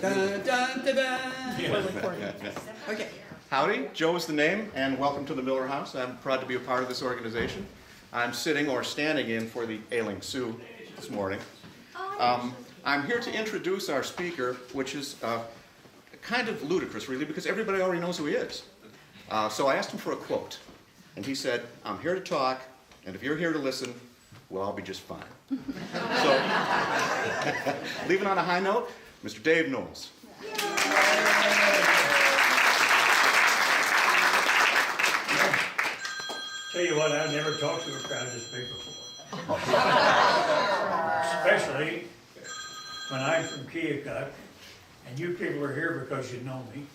Dun, dun, dun, dun. Okay. Howdy, Joe is the name, and welcome to the Miller House. I'm proud to be a part of this organization. I'm sitting or standing in for the ailing Sue this morning. I'm here to introduce our speaker, which is kind of ludicrous, really, because everybody already knows who he is. So I asked him for a quote, and he said, "I'm here to talk, and if you're here to listen, we'll all be just fine." So, leaving on a high note, Mr. Dave Knowles. Tell you what, I've never talked to a crowd this big before. Especially when I'm from Keokuk, and you people are here because you know me,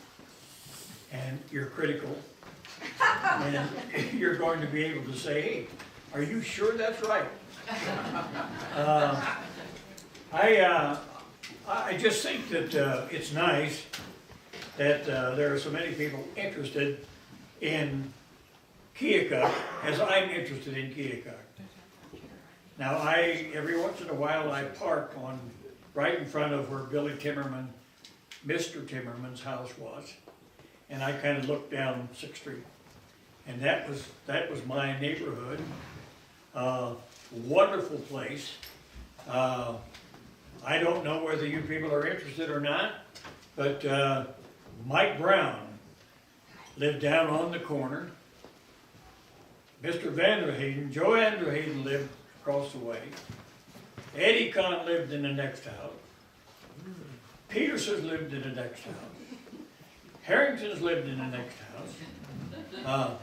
and you're critical, and you're going to be able to say, "Hey, are you sure that's right?" I just think that it's nice that there are so many people interested in Keokuk, as I'm interested in Keokuk. Now, every once in a while, I park right in front of where Billy Timmerman, Mr. Timmerman's house was, and I kind of look down 6th Street, and that was my neighborhood. Wonderful place. I don't know whether you people are interested or not, but Mike Brown lived down on the corner. Mr. Vanderheyden, Joe Vanderheyden lived across the way. Eddie Kahn lived in the next house. Peterson's lived in the next house. Harrington's lived in the next house.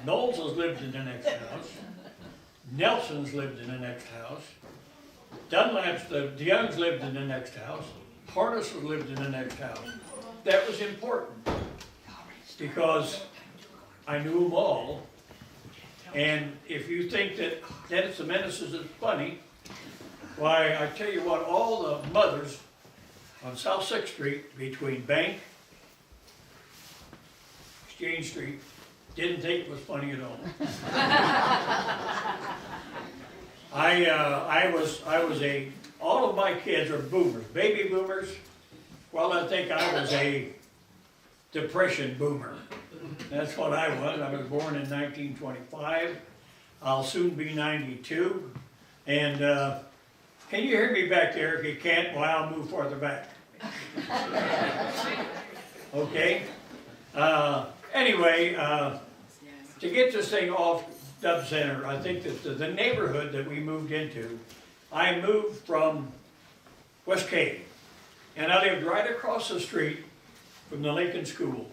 Knowles has lived in the next house. Nelson's lived in the next house. The Youngs lived in the next house. Harness has lived in the next house. That was important because I knew them all. And if you think that Dennis the Menace is funny, why, I tell you what, all the mothers on South 6th Street between Bank, Exchange Street, didn't think it was funny at all. All of my kids are boomers, baby boomers. Well, I think I was a depression boomer. That's what I was. I was born in 1925. I'll soon be 92. And can you hear me back there? If you can't, well, I'll move farther back. Okay? Anyway, to get this thing off Dub Center, I think that the neighborhood that we moved into, I moved from West Cave, and I lived right across the street from the Lincoln School.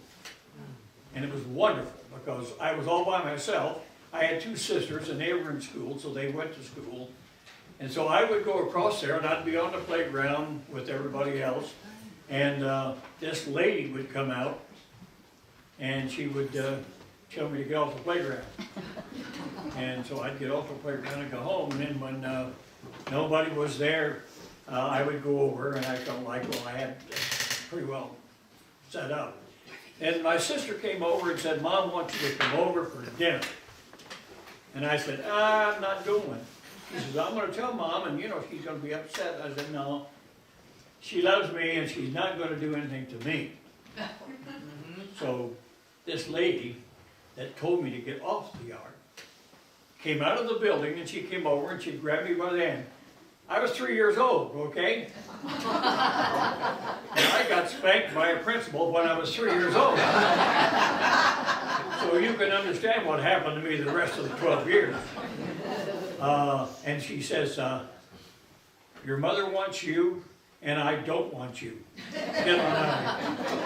And it was wonderful because I was all by myself. I had 2 sisters and they were in school, so they went to school. And so I would go across there and I'd be on the playground with everybody else. And this lady would come out and she would tell me to get off the playground. And so I'd get off the playground and go home. And then when nobody was there, I would go over and I felt like, well, I had pretty well set up. And my sister came over and said, "Mom wants you to come over for dinner." And I said, "I'm not going." She says, "I'm going to tell Mom, and she's going to be upset." I said, "No, she loves me and she's not going to do anything to me." So this lady that told me to get off the yard came out of the building and she came over and she grabbed me by the hand. I was 3 years old, okay? And I got spanked by a principal when I was 3 years old. So you can understand what happened to me the rest of the 12 years. And she says, "Your mother wants you, and I don't want you. Get on out of here."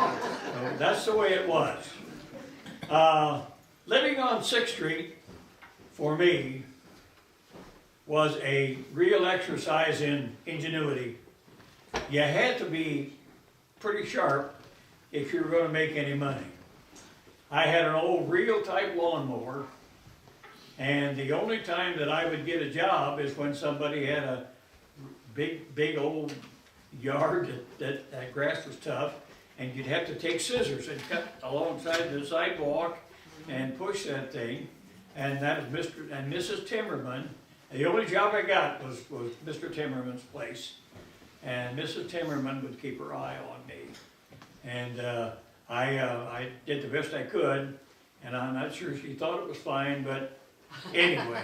So that's the way it was. Living on 6th Street, for me, was a real exercise in ingenuity. You had to be pretty sharp if you were going to make any money. I had an old reel type lawnmower, and the only time that I would get a job is when somebody had a big old yard that grass was tough, and you'd have to take scissors and cut alongside the sidewalk and push that thing. And that was Mr. and Mrs. Timmerman. And the only job I got was Mr. Timmerman's place. And Mrs. Timmerman would keep her eye on me. And I did the best I could, and I'm not sure she thought it was fine, but anyway,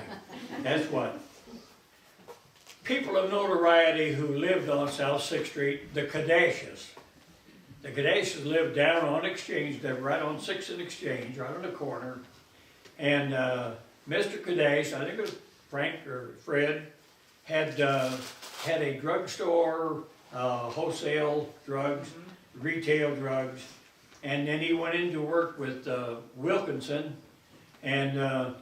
that's what. People of notoriety who lived on South 6th Street, the Kadashes. The Kadashes lived down on Exchange, they're right on 6th and Exchange, right on the corner. And Mr. Kadash, I think it was Frank or Fred, had a drugstore, wholesale drugs, retail drugs, and then he went into work with Wilkinson, and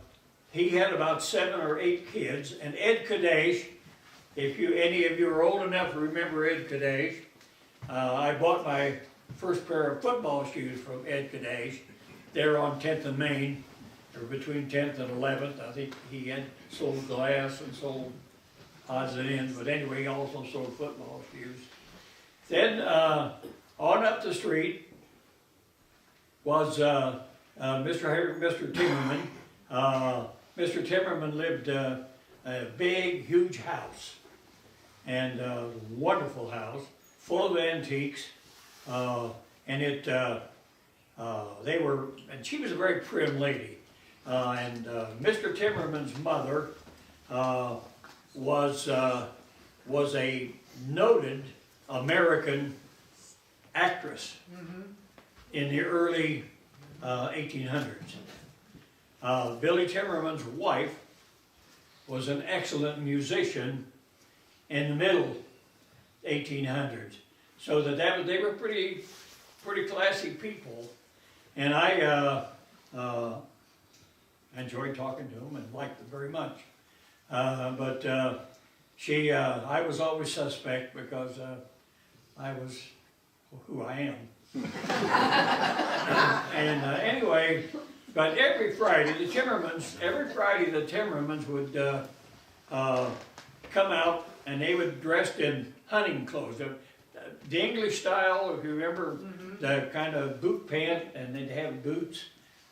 he had about 7 or 8 kids, and Ed Kadash, if any of you are old enough to remember Ed Kadash, I bought my first pair of football shoes from Ed Kadash. They're on 10th and Main, or between 10th and 11th. I think he had sold glass and sold odds and ends, but anyway, he also sold football shoes. Then on up the street was Mr. Timmerman. Mr. Timmerman lived a big, huge house, and a wonderful house, full of antiques, and she was a very prim lady, and Mr. Timmerman's mother was a noted American actress in the early 1800s. Billy Timmerman's wife was an excellent musician in the middle 1800s. So they were pretty classy people, and I enjoyed talking to them and liked them very much. But I was always suspect because I was who I am. And anyway, but every Friday the Timmermans would come out, and they would dressed in hunting clothes. The English style, if you remember, the kind of boot pant, and they'd have boots,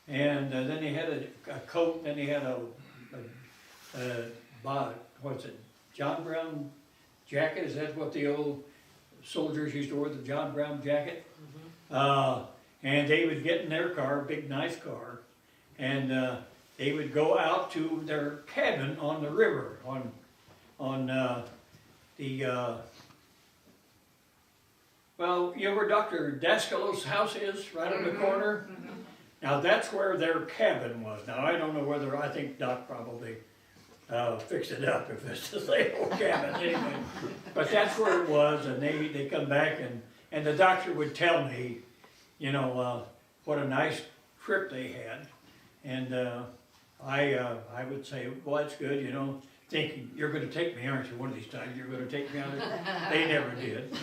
and then they had a coat, and then they had what's it, John Brown jacket? Is that what the old soldiers used to wear, the John Brown jacket? And they would get in their car, big nice car, and they would go out to their cabin on the river, well, you know where Dr. Dascalo's house is, right on the corner? Now that's where their cabin was. Now I don't know whether, I think Doc probably fixed it up if it's the same old cabin anyway. But that's where it was, and they come back, and the doctor would tell me, you know, what a nice trip they had. And I would say, well, that's good, you know, thinking, you're going to take me, aren't you, one of these times, you're going to take me out there. They never did.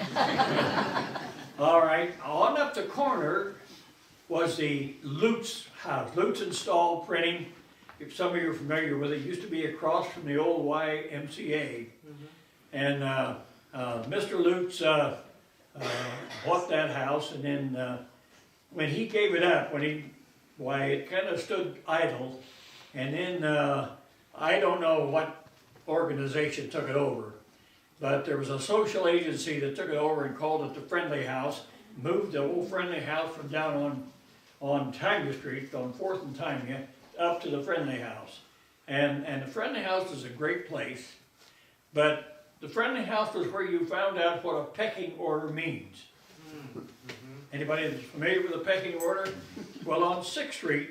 All right, on up the corner was the Lutz house, Lutz and Stahl Printing. If some of you are familiar with it, used to be across from the old YMCA. And Mr. Lutz bought that house, and then when he gave it up, it kind of stood idle, and then I don't know what organization took it over, but there was a social agency that took it over and called it the Friendly House, moved the old Friendly House from down on Tymia Street, on 4th and Tymia, up to the Friendly House. And the Friendly House is a great place, but the Friendly House was where you found out what a pecking order means. Anybody that's familiar with a pecking order? Well, on 6th Street,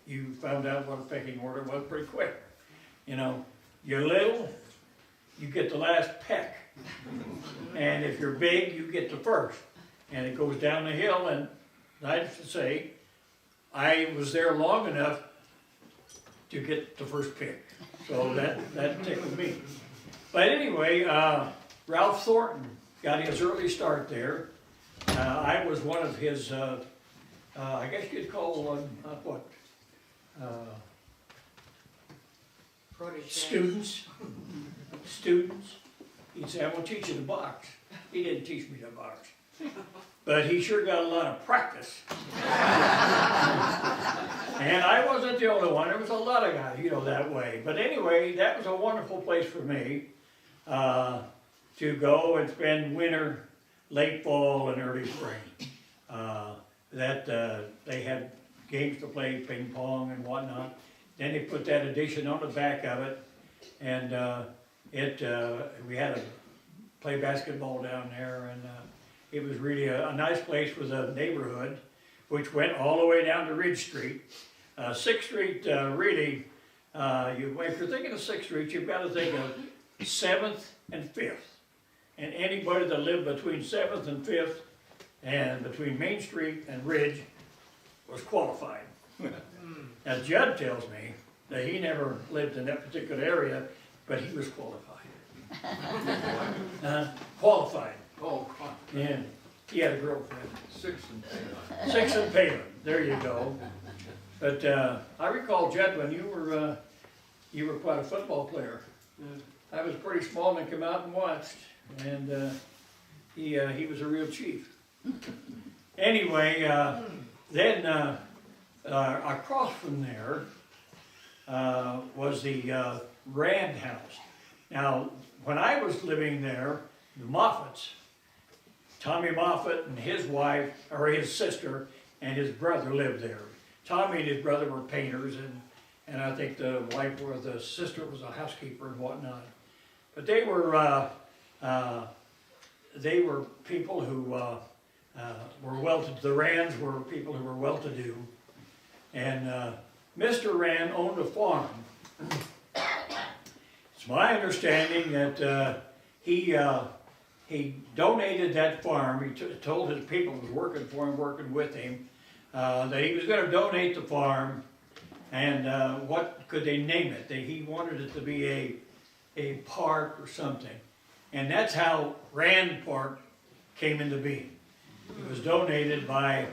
you found out what a pecking order was pretty quick. You know, you're little, you get the last peck. And if you're big, you get the first. And it goes down the hill, and I have to say, I was there long enough to get the first pick. So that tickled me. But anyway, Ralph Thornton got his early start there. I was one of his, I guess you'd call them, students. He'd say, I will teach you to box. He didn't teach me to box. But he sure got a lot of practice. And I wasn't the only one. There was a lot of guys, you know, that way. But anyway, that was a wonderful place for me to go and spend winter, late fall, and early spring. They had games to play, ping pong and whatnot. Then they put that addition on the back of it, and we had to play basketball down there, and it was really a nice place with a neighborhood, which went all the way down to Ridge Street. 6th Street, really, if you're thinking of 6th Street, you've got to think of 7th and 5th. And anybody that lived between 7th and 5th, and between Main Street and Ridge, was qualified. Now Judd tells me that he never lived in that particular area, but he was qualified. Qualified. Oh, come on. Yeah, he had a girlfriend. 6 and 6 and Palin, there you go. But I recall, Judd, when you were quite a football player. I was pretty small and come out and watched, and he was a real chief. Anyway, then across from there was the Rand house. Now, when I was living there, the Moffats, Tommy Moffat and his wife, or his sister, and his brother lived there. Tommy and his brother were painters, and I think the wife or the sister was a housekeeper and whatnot. But they were people who were well-to-do. The Rands were people who were well-to-do. And Mr. Rand owned a farm. It's my understanding that he donated that farm. He told his people who was working for him, working with him, that he was going to donate the farm, and what could they name it? He wanted it to be a park or something. And that's how Rand Park came into being. It was donated by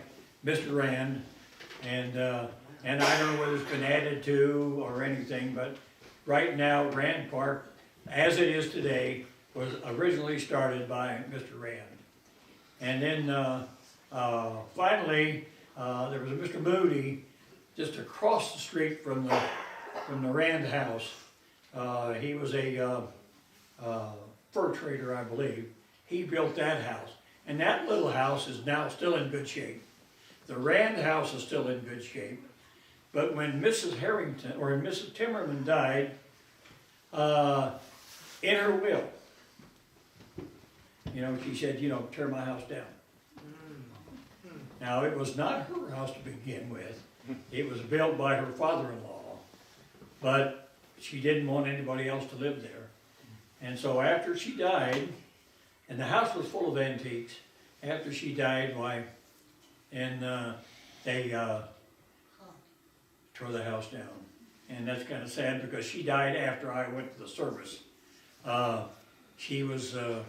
Mr. Rand, and I don't know whether it's been added to or anything, but right now Rand Park, as it is today, was originally started by Mr. Rand. And then finally, there was a Mr. Moody just across the street from the Rand house. He was a fur trader, I believe. He built that house. And that little house is now still in good shape. The Rand house is still in good shape. But when Mrs. Harrington, or Mrs. Timmerman died, in her will, she said, tear my house down. Now, it was not her house to begin with. It was built by her father-in-law, but she didn't want anybody else to live there. And so after she died, and the house was full of antiques, after she died, they tore the house down. And that's kind of sad because she died after I went to the service. She was a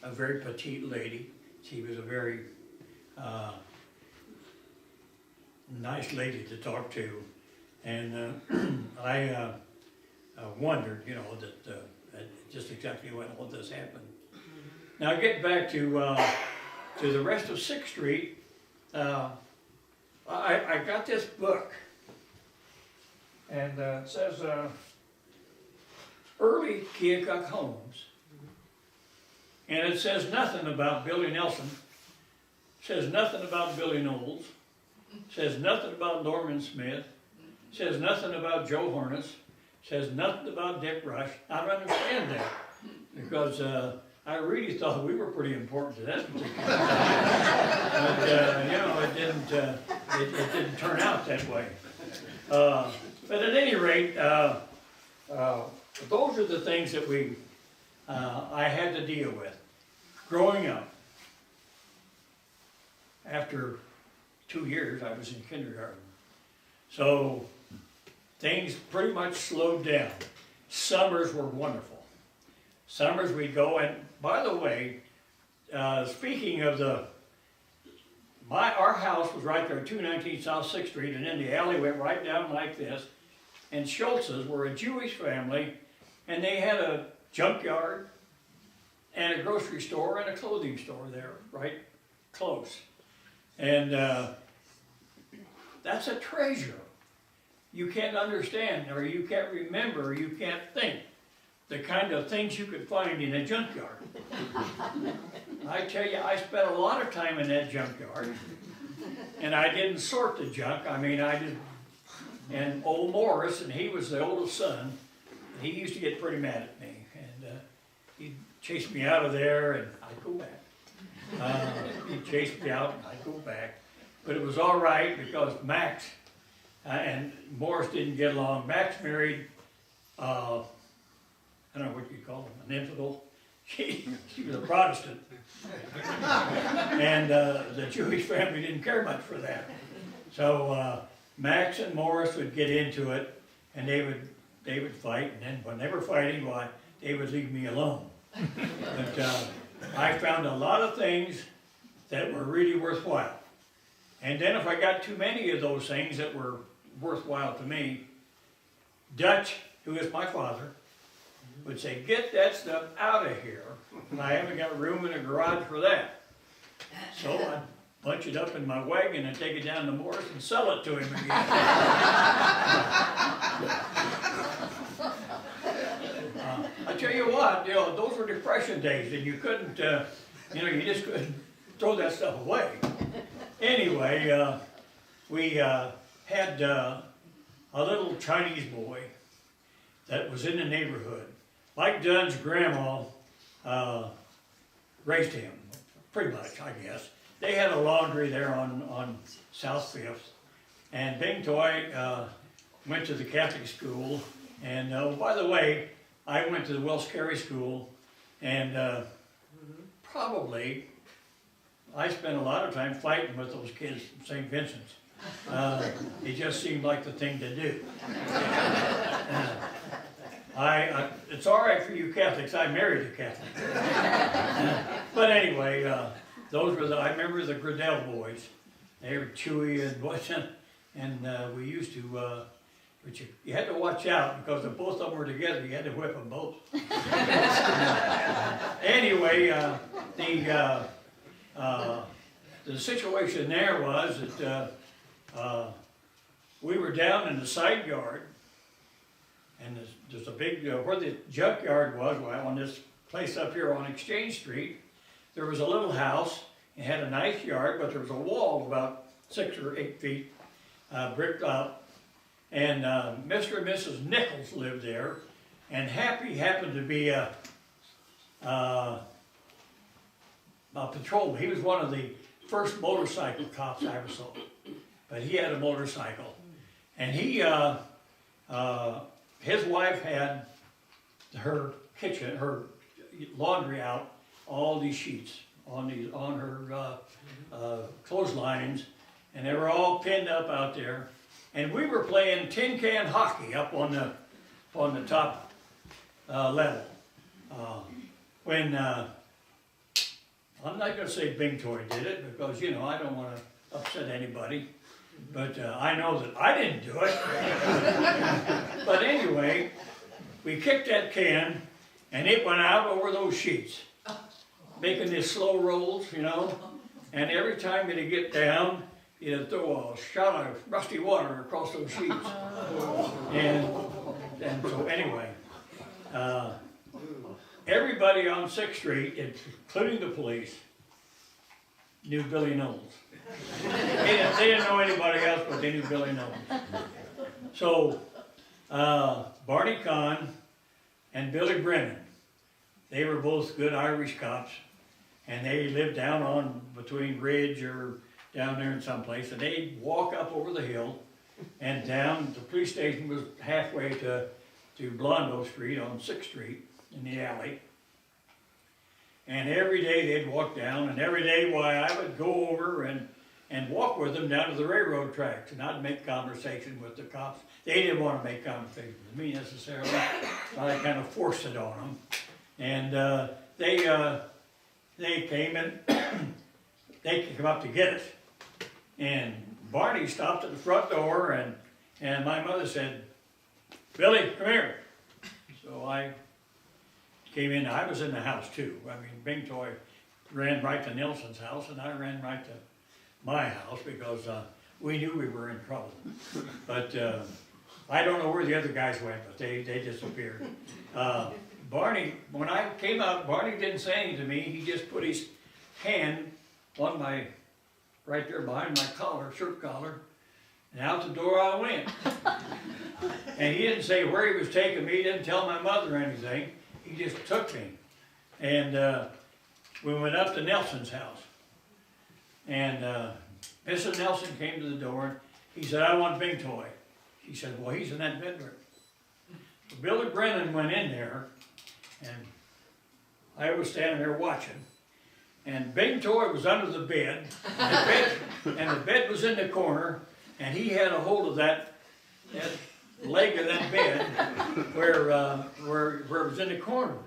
very petite lady. She was a very nice lady to talk to. And I wondered, that just exactly when all this happened. Now, getting back to the rest of 6th Street, I got this book, and it says Early Keokuk Homes, and it says nothing about Billy Nelson, says nothing about Billy Knowles, says nothing about Norman Smith, says nothing about Joe Hornis, says nothing about Dick Rush. I don't understand that, because I really thought we were pretty important to that particular time. But, it didn't turn out that way. But at any rate, those are the things that I had to deal with. Growing up, after 2 years, I was in kindergarten. So things pretty much slowed down. Summers were wonderful. Summers we'd go, and by the way, speaking of our house was right there, 219 South 6th Street, and then the alley went right down like this. And Schultz's were a Jewish family, and they had a junkyard and a grocery store and a clothing store there, right close. And that's a treasure. You can't understand, or you can't remember, or you can't think the kind of things you could find in a junkyard. I tell you, I spent a lot of time in that junkyard, and I didn't sort the junk. I mean, I did. And old Morris, and he was the oldest son, he used to get pretty mad at me, and he'd chase me out of there, and I'd go back. He'd chase me out, and I'd go back. But it was all right because Max and Morris didn't get along. Max married, I don't know what you call him, an infidel. She was a Protestant. And the Jewish family didn't care much for that. So Max and Morris would get into it, and they would fight, and then when they were fighting, why, they would leave me alone. But I found a lot of things that were really worthwhile. And then if I got too many of those things that were worthwhile to me, Dutch, who is my father, would say, get that stuff out of here. I haven't got room in the garage for that. So I'd bunch it up in my wagon and take it down to Morris and sell it to him again. I tell you what, those were Depression days, and you couldn't, you just couldn't throw that stuff away. Anyway, we had a little Chinese boy that was in the neighborhood. Mike Dunn's grandma raised him, pretty much, I guess. They had a laundry there on South 5th, and Bing Toy went to the Catholic school, and by the way, I went to the Wells Carey School, and probably I spent a lot of time fighting with those kids from St. Vincent's. It just seemed like the thing to do. It's all right for you Catholics, I married a Catholic. But anyway, those were I remember the Gradell boys. They were Chewy and Butch, and we used to, but you had to watch out because if both of them were together, you had to whip them both. Anyway, the situation there was that we were down in the side yard, and there's a big, where the junkyard was, well, on this place up here on Exchange Street, there was a little house. It had a nice yard, but there was a wall about 6 or 8 feet, bricked up. And Mr. and Mrs. Nichols lived there, and Happy happened to be a patrolman. He was one of the first motorcycle cops I ever saw, but he had a motorcycle, and he, his wife had her kitchen, her laundry out, all these sheets on her clotheslines, and they were all pinned up out there. And we were playing tin can hockey up on the top level. When I'm not going to say Bing Toy did it because I don't want to upset anybody, but I know that I didn't do it. But anyway, we kicked that can, and it went out over those sheets, making these slow rolls, And every time it'd get down, you'd throw a shot of rusty water across those sheets. And so anyway, everybody on 6th Street, including the police, knew Billy Knowles. They didn't know anybody else, but they knew Billy Knowles. So Barney Kahn and Billy Brennan, they were both good Irish cops, and they lived down on between Ridge or down there in some place, and they'd walk up over the hill and down. The police station was halfway to Blondo Street on 6th Street in the alley. And every day they'd walk down, and every day, I would go over and walk with them down to the railroad tracks, and I'd make conversation with the cops. They didn't want to make conversation with me necessarily, so I kind of forced it on them. And they came and they came up to get us. And Barney stopped at the front door, and my mother said, "Billy, come here." So I came in. I was in the house too. I mean, Bing Toy ran right to Nelson's house, and I ran right to my house because we knew we were in trouble. But I don't know where the other guys went, but they disappeared. Barney, when I came out, Barney didn't say anything to me. He just put his hand on my, right there behind my collar, shirt collar, and out the door I went. And he didn't say where he was taking me. He didn't tell my mother anything. He just took me. And we went up to Nelson's house. And Mrs. Nelson came to the door. He said, I want Big Toy. She said, well, he's in that bedroom. So Billy Brennan went in there, and I was standing there watching. And Big Toy was under the bed, and the bed was in the corner, and he had a hold of that leg of that bed where it was in the corner.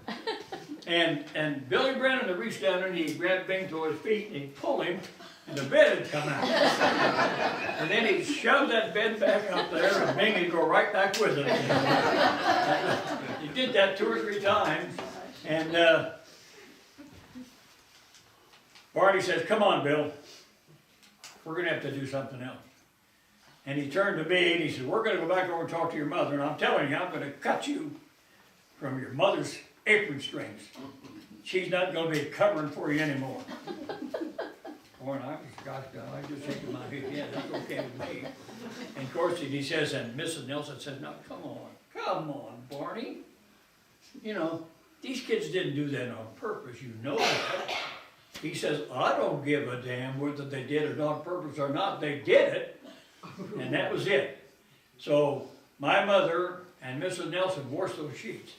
And Billy Brennan reached down there and he grabbed Big Toy's feet and he pulled him, and the bed had come out. And then he shoved that bed back up there, and Bing would go right back with it. He did that 2 or 3 times, and Barney says, come on, Bill, we're going to have to do something else. And he turned to me and he said, we're going to go back over and talk to your mother, and I'm telling you, I'm going to cut you from your mother's apron strings. She's not going to be covering for you anymore. Boy, and I just shaking my head, yeah, that's okay with me. And of course he says, and Mrs. Nelson said, no, come on, Barney. You know, these kids didn't do that on purpose, you know that. He says, I don't give a damn whether they did it on purpose or not, they did it. And that was it. So my mother and Mrs. Nelson washed those sheets.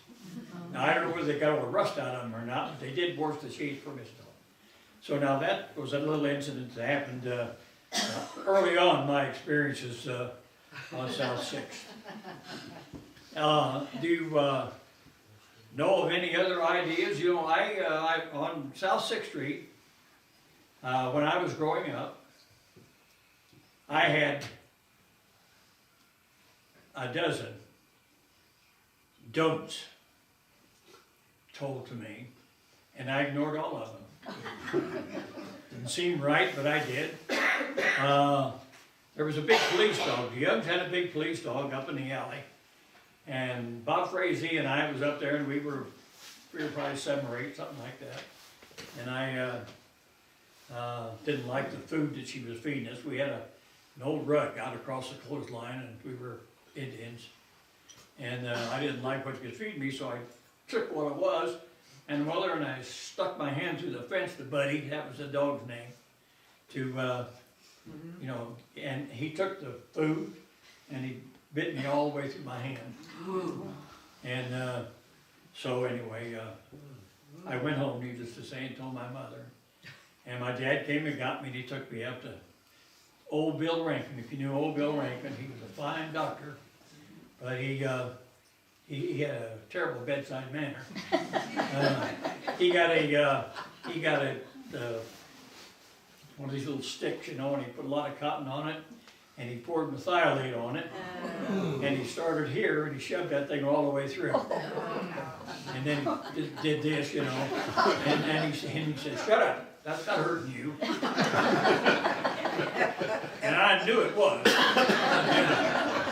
Now I don't know whether they got all the rust out of them or not, but they did wash the sheets for Miss Nelson. So now that was a little incident that happened early on, my experiences on South 6th. Do you know of any other ideas? You know, I on South 6th Street, when I was growing up, I had a dozen don'ts told to me, and I ignored all of them. Didn't seem right, but I did. There was a big police dog. The Youngs had a big police dog up in the alley, and Bob Frazee and I was up there, and we were probably 7 or 8, something like that. And I didn't like the food that she was feeding us. We had an old rug out across the clothesline, and we were Indians. And I didn't like what she was feeding me, so I took what it was, and Mother and I stuck my hand through the fence to Buddy, that was the dog's name, to, you know, and he took the food, and he bit me all the way through my hand. And so anyway, I went home, needless to say, and told my mother. And my dad came and got me, and he took me up to old Bill Rankin. If you knew old Bill Rankin, he was a fine doctor, but he had a terrible bedside manner. He got one of these little sticks, you know, and he put a lot of cotton on it, and he poured methylate on it, and he started here, and he shoved that thing all the way through. And then he did this, you know, and he said, shut up, that's not hurting you. And I knew it was.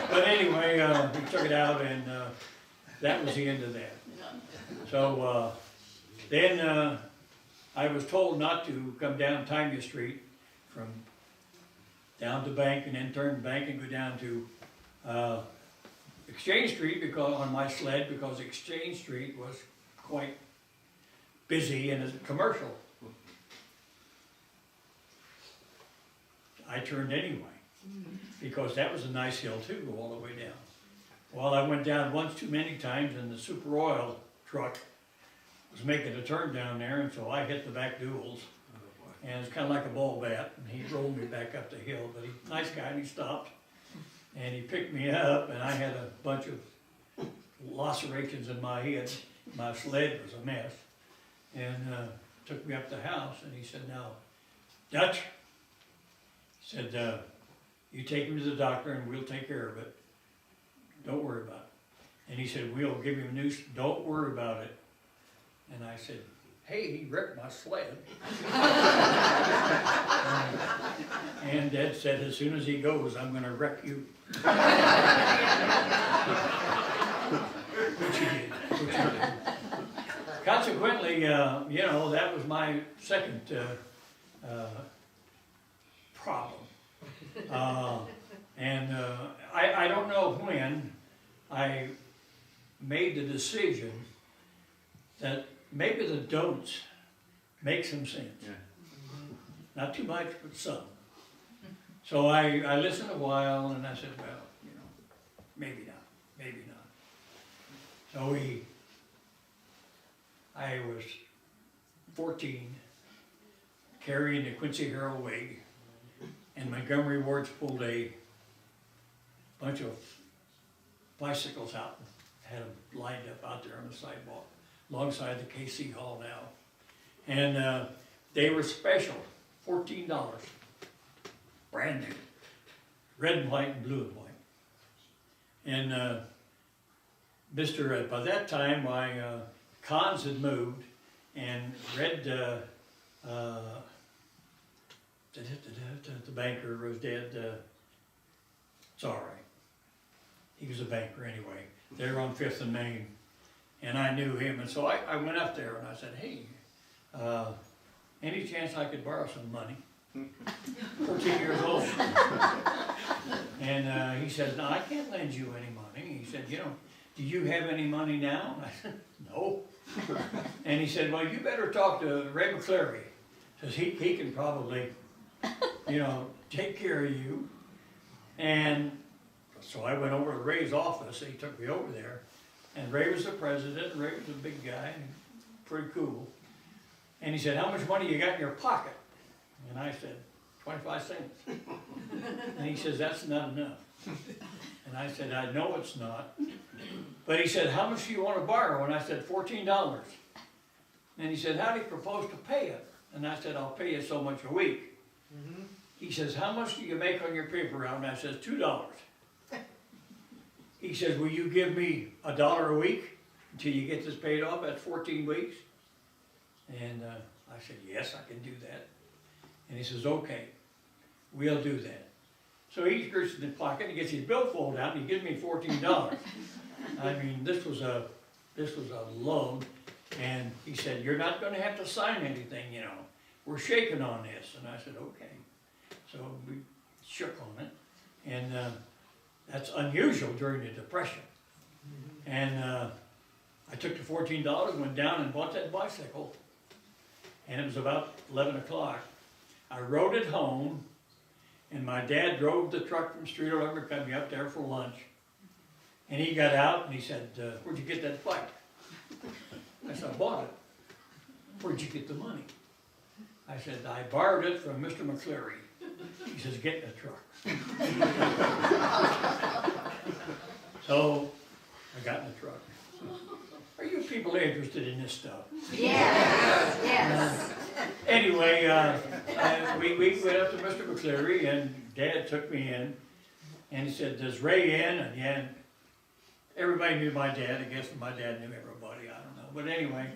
But anyway, he took it out, and that was the end of that. So then I was told not to come down Tymia Street from down to Bank, and then turn Bank and go down to Exchange Street because on my sled, because Exchange Street was quite busy and a commercial. I turned anyway, because that was a nice hill too, go all the way down. Well, I went down once too many times, and the Super Oil truck was making a turn down there, and so I hit the back duals, and it's kind of like a ball bat, and he rolled me back up the hill, but he's a nice guy, and he stopped, and he picked me up, and I had a bunch of lacerations in my head. My sled was a mess, and took me up the house, and he said, now, Dutch, he said, you take him to the doctor, and we'll take care of it. Don't worry about it. And he said, we'll give him a new, don't worry about it. And I said, hey, he wrecked my sled. And Dad said, as soon as he goes, I'm going to wreck you. Which he did. consequently, you know, that was my second problem. I don't know when I made the decision that maybe the don'ts make some sense. Yeah. Not too much, but some. So I listened a while and I said, well, you know, maybe not, maybe not. So I was 14, carrying the Quincy Herald wig, and Montgomery Ward's pulled a bunch of bicycles out, had them lined up out there on the sidewalk, alongside the KC Hall now. And they were special, $14, brand new, red and white and blue and white. And by that time, my Cons had moved, and Red, the banker was dead. It's all right. He was a banker anyway. They were on 5th and Main, and I knew him. And so I went up there and I said, hey, any chance I could borrow some money? 14 years old. And he said, no, I can't lend you any money. He said, you know, do you have any money now? And I said, no. And he said, well, you better talk to Ray McCleary, because he can probably, you know, take care of you. And so I went over to Ray's office. He took me over there. And Ray was the president. Ray was a big guy, pretty cool. And he said, how much money you got in your pocket? And I said, 25 cents. And he says, that's not enough. And I said, I know it's not. But he said, how much do you want to borrow? And I said, $14. And he said, how do you propose to pay it? And I said, I'll pay you so much a week. Mm-hmm. He says, how much do you make on your paper route? And I said, $2. He says, will you give me $1 a week until you get this paid off? That's 14 weeks. And I said, yes, I can do that. And he says, okay, we'll do that. So he reaches in his pocket, he gets his billfold out, and he gives me $14. I mean, this was a loan, and he said, you're not going to have to sign anything, you know. We're shaking on this. And I said, okay. So we shook on it, and that's unusual during the Depression. And I took the $14, went down and bought that bicycle, and it was about 11 o'clock. I rode it home, and my dad drove the truck from Street Lumber Company up there for lunch. And he got out and he said, where'd you get that bike? I said, I bought it. Where'd you get the money? I said, I borrowed it from Mr. McCleary. He says, get in the truck. So I got in the truck. Are you people interested in this stuff? Yes, yes. Anyway, we went up to Mr. McCleary, and Dad took me in, and he said, does Ray in? And yeah, everybody knew my dad. I guess my dad knew everybody, I don't know. But anyway,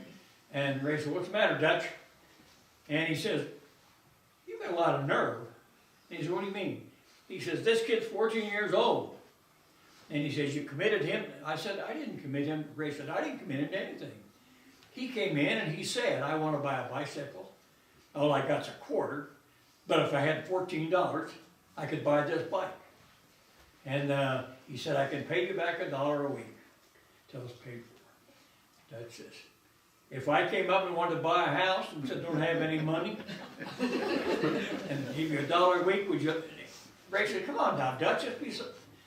and Ray said, what's the matter, Dutch? And he says, you've got a lot of nerve. And he said, what do you mean? He says, this kid's 14 years old. And he says, you committed him? I said, I didn't commit him. Ray said, I didn't commit him to anything. He came in and he said, I want to buy a bicycle. All I got's a quarter, but if I had $14, I could buy this bike. And he said, I can pay you back $1 a week till it's paid for. That's it. If I came up and wanted to buy a house and said, don't have any money, and give you $1 a week, would you? Ray said, come on now, Dutch,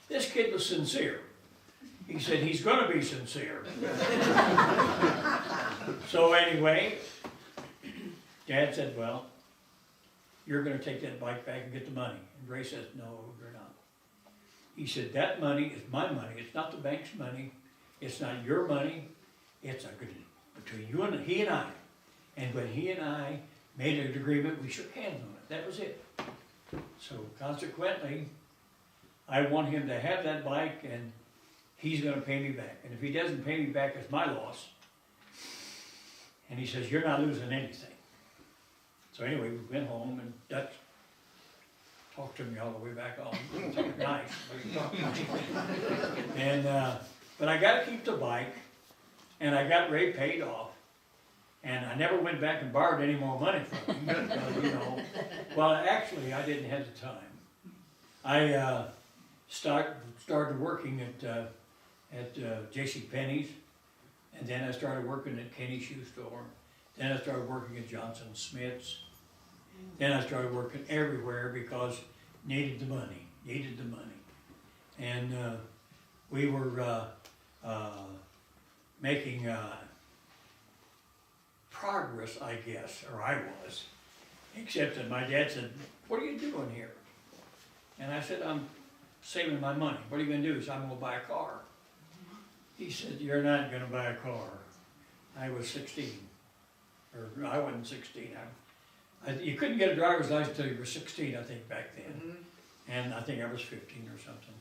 this kid was sincere. He said, he's going to be sincere. So anyway, Dad said, well, you're going to take that bike back and get the money. And Ray says, no, you're not. He said, that money is my money. It's not the bank's money. It's not your money. It's between you and he and I. And when he and I made an agreement, we shook hands on it. That was it. So consequently, I want him to have that bike, and he's going to pay me back. And if he doesn't pay me back, it's my loss. And he says, you're not losing anything. So anyway, we went home, and Dutch talked to me all the way back home. Nice. And, but I got to keep the bike, and I got Ray paid off. And I never went back and borrowed any more money from him, because, you know, well, actually, I didn't have the time. I started working at J.C. Penney's, and then I started working at Kenny's Shoe Store. Then I started working at Johnson Smith's. Then I started working everywhere because needed the money. And we were making progress, I guess, or I was. Except that my dad said, "What are you doing here?" And I said, "I'm saving my money." "What are you going to do?" He said, "I'm going to buy a car." He said, "You're not going to buy a car." I was 16. Or I wasn't 16. You couldn't get a driver's license until you were 16, I think, back then. And I think I was 15 or something.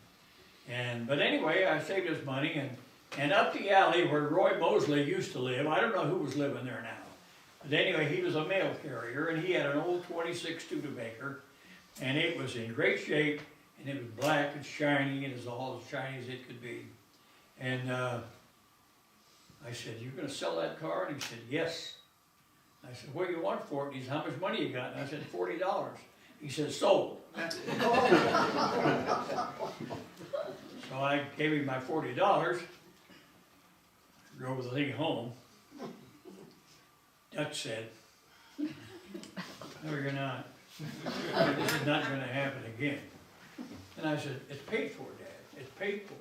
But anyway, I saved his money, and up the alley where Roy Mosley used to live, I don't know who was living there now. But anyway, he was a mail carrier, and he had an old 26 Studebaker, and it was in great shape, and it was black and shiny, and it was all as shiny as it could be. And I said, "You're going to sell that car?" And he said, "Yes." I said, "What do you want for it?" He said, "How much money you got?" And I said, $40. He said, "Sold." So I gave him my $40, drove the thing home. Dutch said, "No, you're not. This is not going to happen again." And I said, "It's paid for, Dad. It's paid for."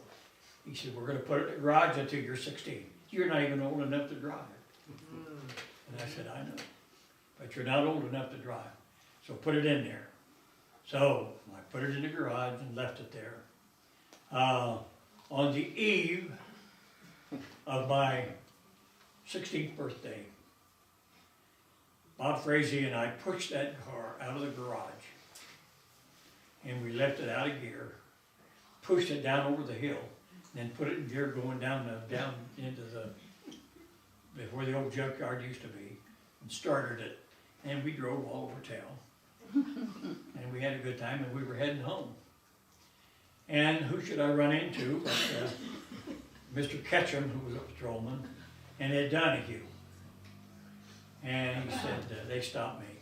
He said, "We're going to put it in the garage until you're 16. You're not even old enough to drive." And I said, "I know, but you're not old enough to drive, so put it in there." So I put it in the garage and left it there. On the eve of my 16th birthday, Bob Frazee and I pushed that car out of the garage, and we left it out of gear, pushed it down over the hill, then put it in gear going down into where the old junkyard used to be, and started it, and we drove all over town, and we had a good time, and we were heading home. And who should I run into but Mr. Ketchum, who was a patrolman, and Ed Donahue. And he said, they stopped me,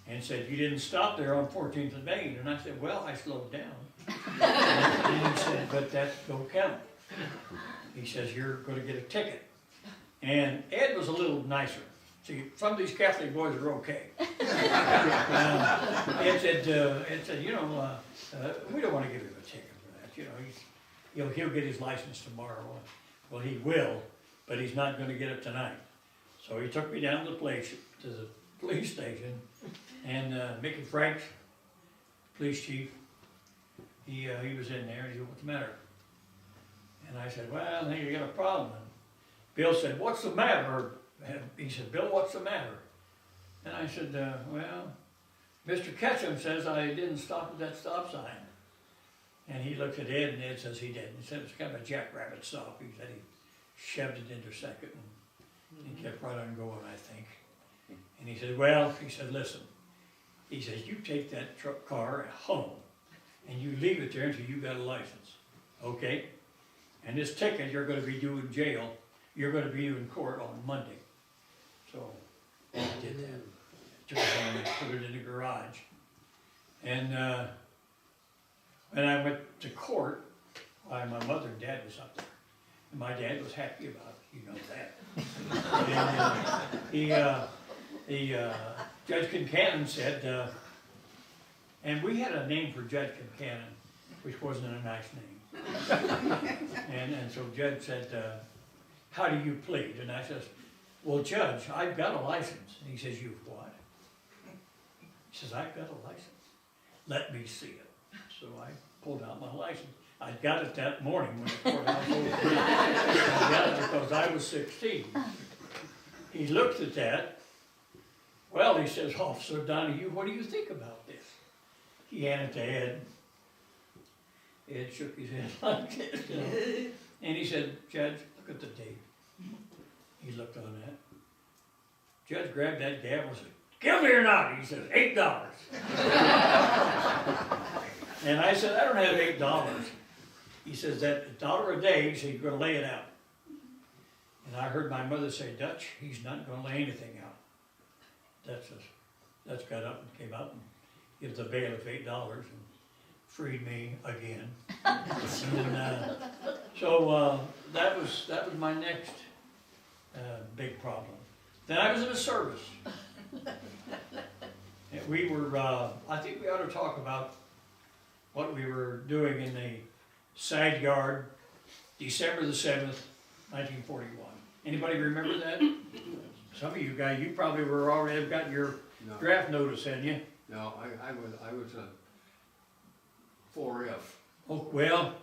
and said, "You didn't stop there on 14th and Main." And I said, "Well, I slowed down." And he said, "But that don't count." He says, "You're going to get a ticket." And Ed was a little nicer. See, some of these Catholic boys are okay. Ed said, "You know, we don't want to give him a ticket for that. You know, he'll get his license tomorrow." Well, he will, but he's not going to get it tonight. So he took me down to the police station, and Mickey Franks, police chief, he was in there, and he said, "What's the matter?" And I said, "Well, I think you got a problem." And Bill said, "What's the matter?" He said, "Bill, what's the matter?" And I said, "Well, Mr. Ketchum says I didn't stop at that stop sign." And he looked at Ed, and Ed says he didn't. He said it was kind of a jackrabbit stop. He said he shoved it into second, and he kept right on going, I think. And he said, "Well," he said, "listen." He says, "You take that car home, and you leave it there until you got a license, okay? And this ticket you're going to be due in jail. You're going to be due in court on Monday." So I did that. Took it home and put it in the garage. And when I went to court, my mother and dad was up there. And my dad was happy about it, you know that. And Judge Kincannon said, and we had a name for Judge Kincannon, which wasn't a nice name. and so Judge said, "How do you plead?" And I says, "Well, Judge, I've got a license." And he says, "You've what?" He says, "I've got a license. Let me see it." So I pulled out my license. I got it that morning when the courthouse opened. I got it because I was 16. He looked at that. "Well," he says, "Officer Donahue, what do you think about this?" He handed it to Ed. Ed shook his head like this, you know. And he said, "Judge, look at the date." He looked on that. Judge grabbed that gavel and said, "Guilty or not?" He said, $8. And I said, "I don't have $8. He says, "That $1 a day," he said, "you're going to lay it out." And I heard my mother say, Dutch, he's not gonna lay anything out. Dutch got up and came out and gave the bailiff $8 and freed me again. And, so that was my next big problem. Then I was in the service. And we were, I think we ought to talk about what we were doing in the side yard, December the 7th, 1941. Anybody remember that? Some of you guys, you probably were already have got your draft notice, hadn't you? No, I was a 4F. Oh, well,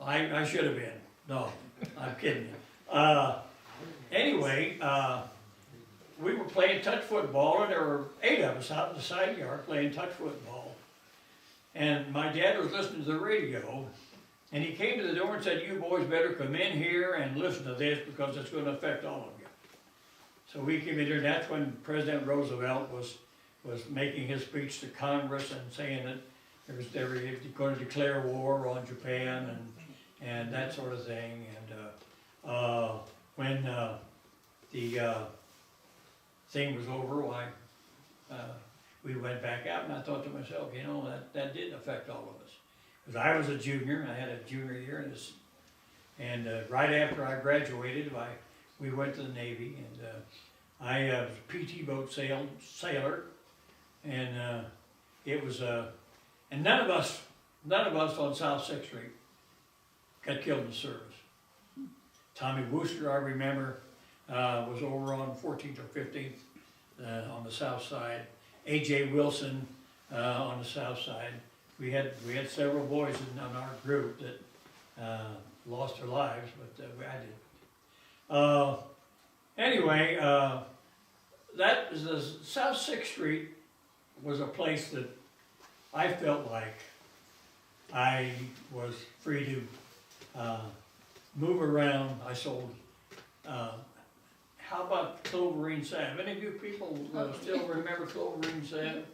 I should have been. No, I'm kidding you. Anyway, we were playing touch football, and there were 8 of us out in the side yard playing touch football. And my dad was listening to the radio, and he came to the door and said, you boys better come in here and listen to this because it's going to affect all of you. So we came in here, and that's when President Roosevelt was making his speech to Congress and saying that they were going to declare war on Japan and that sort of thing. And when the thing was over, we went back out, and I thought to myself, you know, that did affect all of us. Because I was a junior, I had a junior year in this, and right after I graduated, we went to the Navy, and I was a PT boat sailor, and it was and none of us on South 6th Street got killed in the service. Tommy Wooster, I remember, was over on 14th or 15th on the south side. A.J. Wilson on the south side. We had several boys in our group that lost their lives, but I did. Anyway, that was the South 6th Street was a place that I felt like I was free to move around. I sold. How about Cloverine salve? Any of you people still remember Cloverine salve?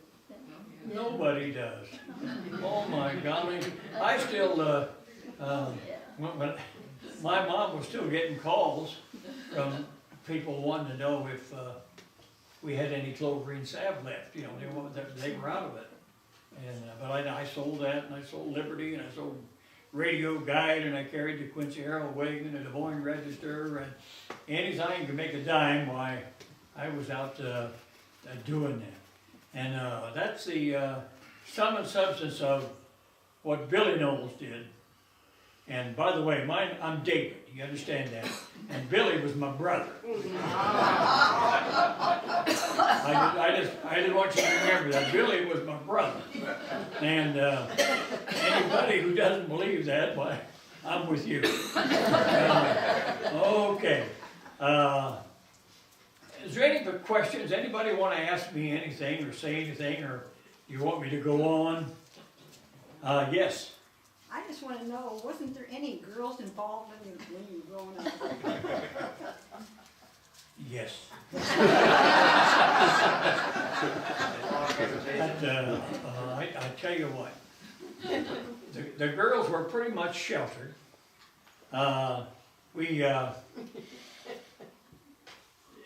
Nobody does. Oh my golly! I still. When my mom was still getting calls from people wanting to know if we had any Cloverine salve left. You know, they were out of it. And but I sold that, and I sold Liberty, and I sold Radio Guide, and I carried the Quincy Herald Wagon, and the Des Moines Register, and anytime you could make a dime, why, I was out doing that. And that's the sum and substance of what Billy Knowles did. And by the way, I'm David, you understand that? And Billy was my brother. I just want you to remember that. Billy was my brother. And anybody who doesn't believe that, why, I'm with you. Okay. Is there any questions? Anybody want to ask me anything or say anything, or you want me to go on? Yes. I just want to know, wasn't there any girls involved when you were growing up? Yes. I tell you what, the girls were pretty much sheltered.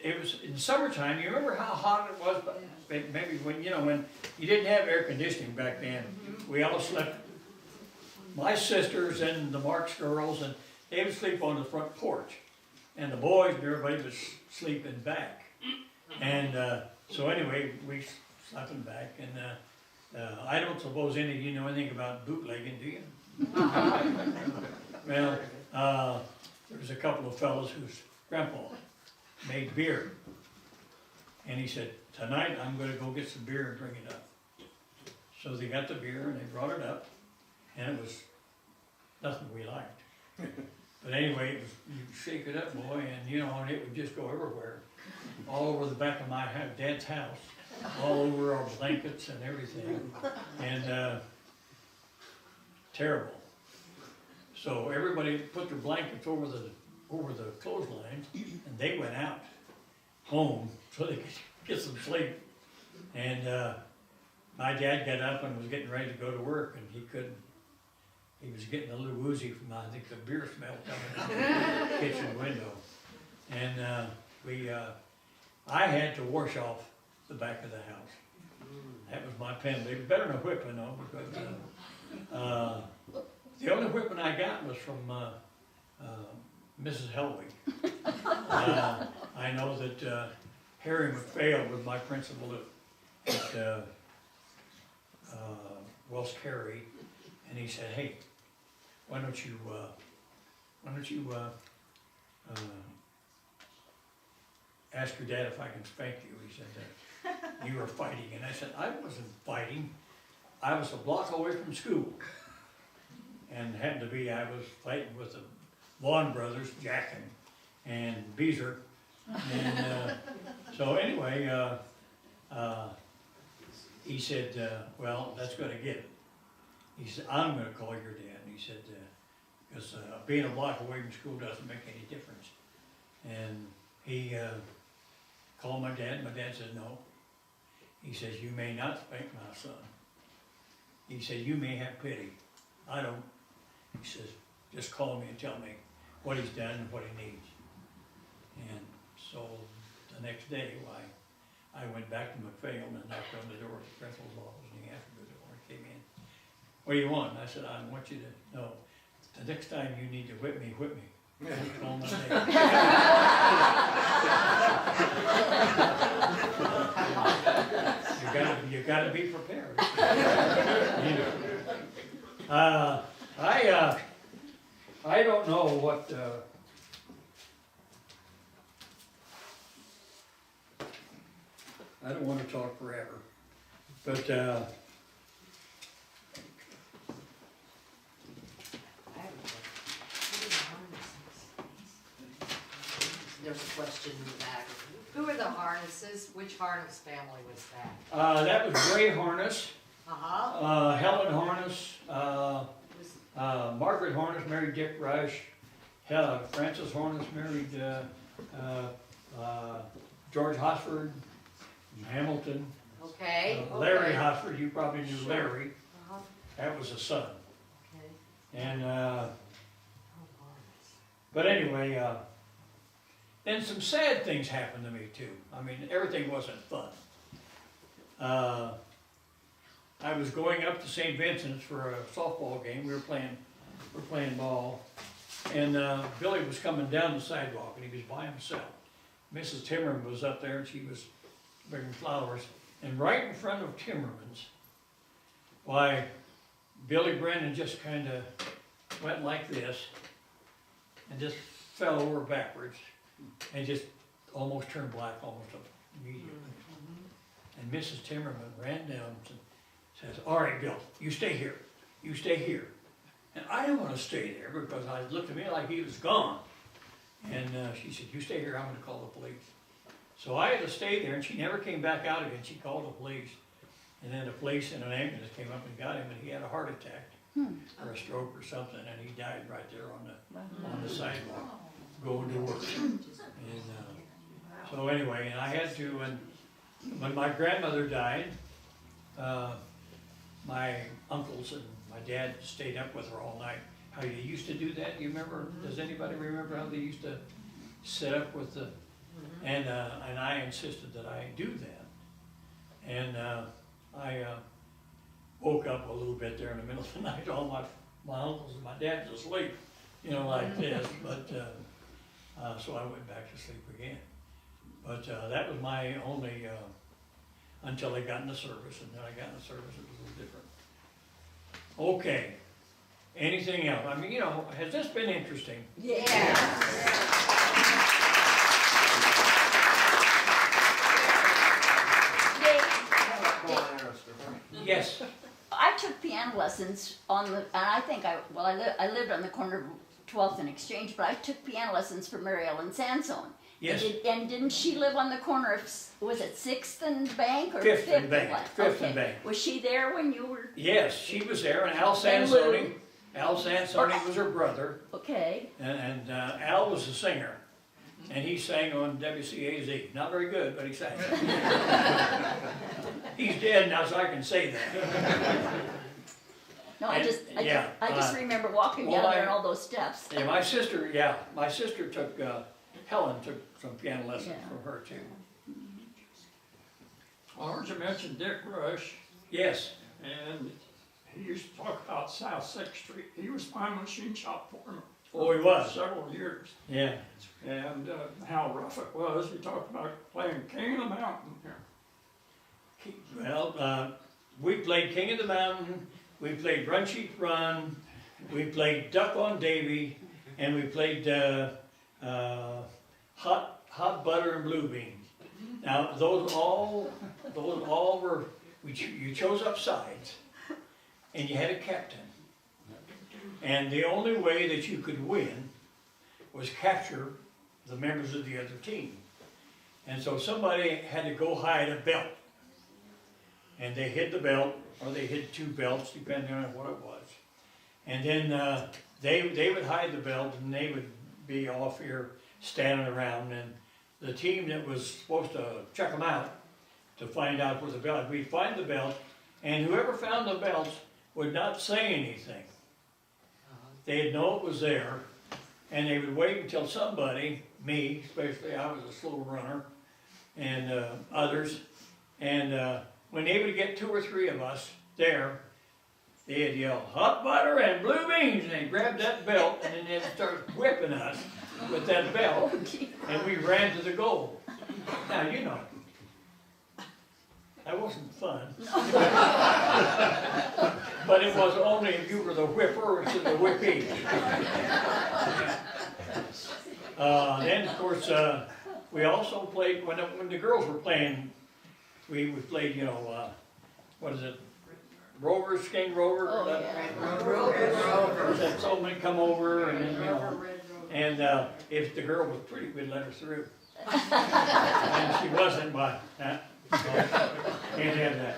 It was in summertime. You remember how hot it was? Maybe when you didn't have air conditioning back then, we all slept. My sisters and the Marks girls, and they would sleep on the front porch, and the boys and everybody was sleeping back. And so anyway, we slept in back. And I don't suppose any of you know anything about bootlegging, do you? Well, there was a couple of fellows whose grandpa made beer, and he said, "Tonight I'm going to go get some beer and bring it up." So they got the beer and they brought it up. And it was nothing we liked. But anyway, you shake it up, boy, and it would just go everywhere. All over the back of my dad's house. All over our blankets and everything. And terrible. So everybody put their blankets over the clothesline, and they went out home so they could get some sleep. And my dad got up and was getting ready to go to work, and he couldn't. He was getting a little woozy from, I think, the beer smell coming out the kitchen window. And I had to wash off the back of the house. That was my penalty. Better than a whipping, though, because the only whipping I got was from Mrs. Helwig. I know that Harry McPhail was my principal at Wells Carey, and he said, "Hey, why don't you ask your dad if I can spank you?" He said, "You were fighting," and I said, "I wasn't fighting. I was a block away from school." And happened to be, I was fighting with the Vaughn brothers, Jack and Beezer. And so anyway, he said, "Well, that's gonna get it." He said, "I'm gonna call your dad." And he said, because being a block away from school doesn't make any difference. And he called my dad. My dad said, "No." He says, "You may not spank my son." He said, "You may have pity. I don't." He says, "Just call me and tell me what he's done and what he needs." And so the next day, I went back to McPhail and knocked on the door of the principal's office, and he answered the door and came in. "What do you want?" And I said, "I want you to know, the next time you need to whip me, whip me. Don't call my name." You gotta be prepared. I don't know what, I don't want to talk forever, but, There's a question in the back. Who are the harnesses? Which harness family was that? that was Ray Harness, Uh-huh. Helen Harness, Margaret Harness married Dick Rush, Francis Harness married George Hosford, Hamilton. Okay. Larry okay. Hosford, you probably knew Sure. Larry. Uh-huh. That was a son. Okay. And Oh, harness. but anyway, then some sad things happened to me too. I mean, everything wasn't fun. I was going up to St. Vincent's for a softball game. We were playing ball, and Billy was coming down the sidewalk, and he was by himself. Mrs. Timmerman was up there, and she was bringing flowers. And right in front of Timmerman's, why, Billy Brennan just kind of went like this, and just fell over backwards, and just almost turned black almost immediately. And Mrs. Timmerman ran down and says, "All right, Bill, you stay here. You stay here." And I didn't want to stay there because I looked at me like he was gone. And she said, "You stay here, I'm going to call the police." So I had to stay there, and she never came back out again. She called the police. And then the police and an ambulance came up and got him, and he had a heart attack or a stroke or something, and he died right there on the sidewalk going to work. And so anyway, and I had to, and when my grandmother died, my uncles and my dad stayed up with her all night. How you used to do that, you remember? Does anybody remember how they used to sit up with the, and I insisted that I do that. And I woke up a little bit there in the middle of the night, all my uncles and my dad's asleep, you know, like this, but, so I went back to sleep again. But that was my only, until I got in the service, and then I got in the service, it was a little different. Okay, anything else? I mean, you know, has this been interesting? Yeah. Yes. I took piano lessons and I lived on the corner of 12th and Exchange, but I took piano lessons from Mary Ellen Sansone. Yes. And didn't she live on the corner of, was it 6th and Bank or 5th and 5th Bank, Bank? 5th and Bank. Was she there when you were? Yes, she was there, and Al And Sansoni. Lou. Al Sansoni was her brother, Okay. and Al was a singer, and he sang on WCAZ. Not very good, but he sang. He's dead now, so I can say that. No, And- I just remember walking well, down there and all those steps. Yeah, my sister took Helen took some piano lessons Yeah. from her too. I heard you mention Dick Rush, Yes, and he used to talk about South Sixth Street. He was my machine shop foreman. Oh, he was? Several years, yeah. and how rough it was. He talked about playing King of the Mountain here. Well, we played King of the Mountain, we played Run Sheep Run, we played Duck on Davy, and we played Hot Butter and Blue Beans. Now, those all were, you chose up sides, and you had a captain. And the only way that you could win was capture the members of the other team. And so somebody had to go hide a belt. And they hid the belt, or they hid two belts, depending on what it was. And then they would hide the belt, and they would be off here standing around. And the team that was supposed to check them out to find out where the belt, we'd find the belt, and whoever found the belts would not say anything. They'd know it was there, and they would wait until somebody, me especially, I was a slow runner, and others, and when they would get 2 or 3 of us there, they'd yell, "Hot butter and blue beans," and they'd grab that belt, and then they'd start whipping us with that belt, and we ran to the goal. Now, you know, that wasn't fun. But it was only if you were the whipper instead of the whippy. Then, of course, we also played, when the girls were playing, we played, you know, what is it? Rovers, King Rover? Oh, yeah. Rover. That someone come over and, you know, and if the girl was pretty, we'd let her through. And she wasn't, but, can't have that.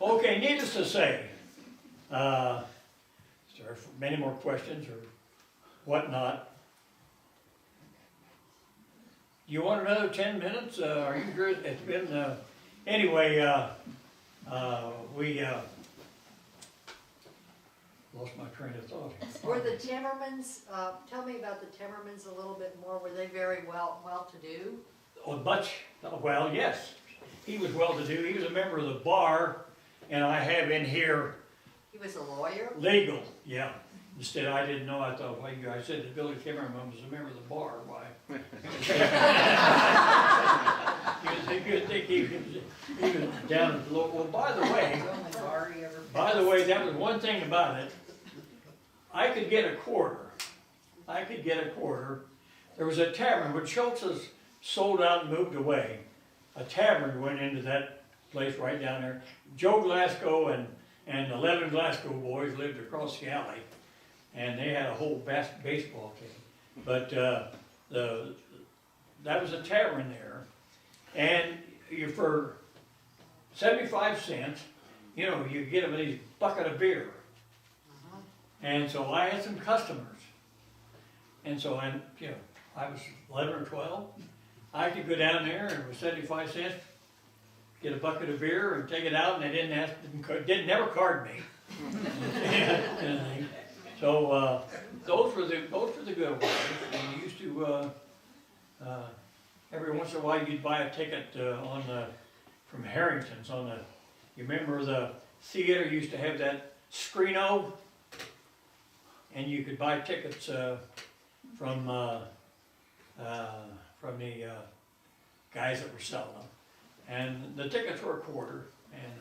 Okay, needless to say, is there many more questions or whatnot? You want another 10 minutes? Are you good? It's been, anyway, we lost my train of thought. Were the Timmermans, tell me about the Timmermans a little bit more. Were they very well-to-do? Oh, much, well, yes. He was well-to-do. He was a member of the bar, and I have in here He was a lawyer? legal, yeah. Instead, I didn't know. I thought, well, you guys said that Billy Timmerman was a member of the bar. Why? You would think he was down at the local. Well, by the way, that was one thing about it. I could get a quarter. There was a tavern when Schultz's sold out and moved away. A tavern went into that place right down there. Joe Glasgow and 11 Glasgow boys lived across the alley, and they had a whole baseball team. But that was a tavern there, and for 75 cents, you know, you get them a bucket of beer. And so I had some customers, and so I was 11 or 12. I could go down there and for 75 cents, get a bucket of beer and take it out, and they didn't never card me. So those were the good ones. And you used to every once in a while you'd buy a ticket from Harrington's on the. You remember the theater used to have that screeno, and you could buy tickets from the guys that were selling them. And the tickets were a quarter, and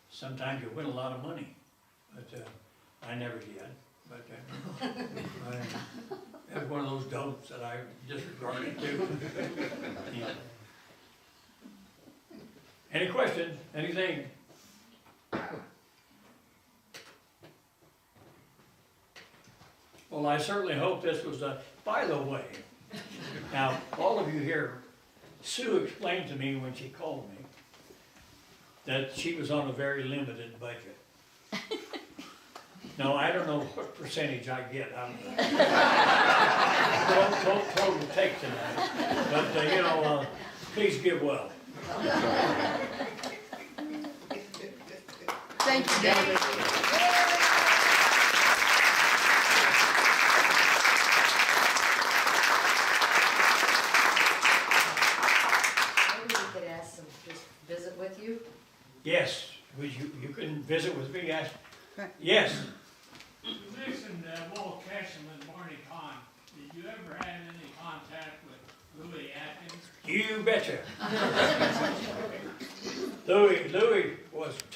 sometimes you win a lot of money, but I never did. But that was one of those dopes that I disregarded too. Yeah. Any questions? Anything? Well, I certainly hope this was by the way, now, all of you here, Sue explained to me when she called me that she was on a very limited budget. Now, I don't know what percentage I get out of that. Total take tonight. But, you know, please give well. Thank you, David. can visit with me, ask. Right. Yes, You mentioned Walt Castle and Barney Kahn. Did you ever have any contact with Louis Atkins? you betcha. Louis was tough.